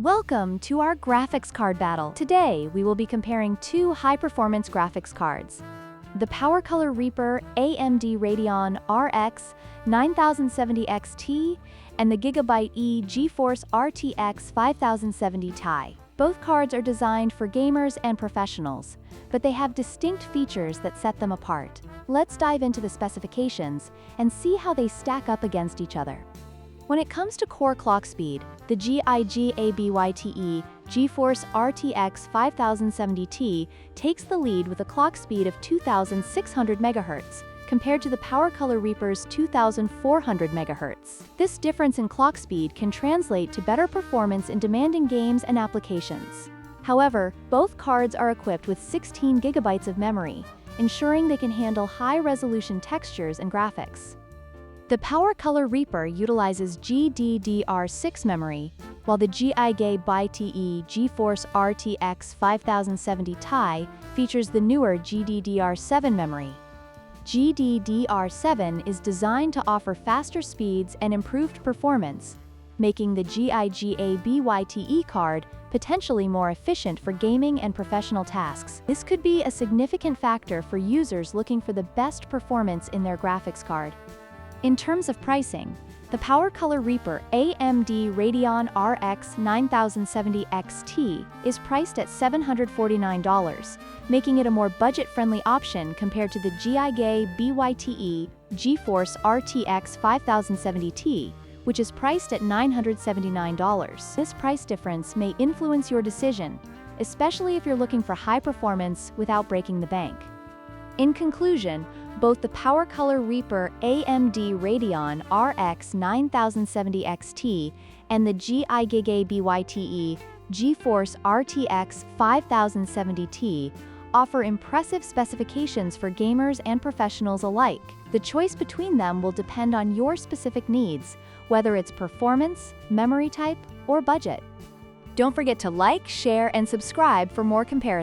Welcome to our graphics card battle. Today, we will be comparing two high-performance graphics cards. The PowerColor Reaper AMD Radeon RX 9070 XT and the GIGABYTE GeForce RTX 5070 Ti. Both cards are designed for gamers and professionals, but they have distinct features that set them apart. Let's dive into the specifications and see how they stack up against each other. When it comes to core clock speed, the GIGABYTE GeForce RTX 5070 Ti takes the lead with a clock speed of 2600 MHz, compared to the PowerColor Reaper's 2400 MHz. This difference in clock speed can translate to better performance in demanding games and applications. However, both cards are equipped with 16 GB of memory, ensuring they can handle high-resolution textures and graphics. The PowerColor Reaper utilizes GDDR6 memory, while the GIGABYTE GeForce RTX 5070 Ti features the newer GDDR7 memory. GDDR7 is designed to offer faster speeds and improved performance, making the GIGABYTE card potentially more efficient for gaming and professional tasks. This could be a significant factor for users looking for the best performance in their graphics card. In terms of pricing, the PowerColor Reaper AMD Radeon RX 9070 XT is priced at $749, making it a more budget-friendly option compared to the GIGABYTE GeForce RTX 5070 Ti, which is priced at $979. This price difference may influence your decision, especially if you're looking for high performance without breaking the bank. In conclusion, both the PowerColor Reaper AMD Radeon RX 9070 XT and the GIGABYTE GeForce RTX 5070 Ti offer impressive specifications for gamers and professionals alike. The choice between them will depend on your specific needs, whether it's performance, memory type, or budget. Don't forget to like, share, and subscribe for more comparisons.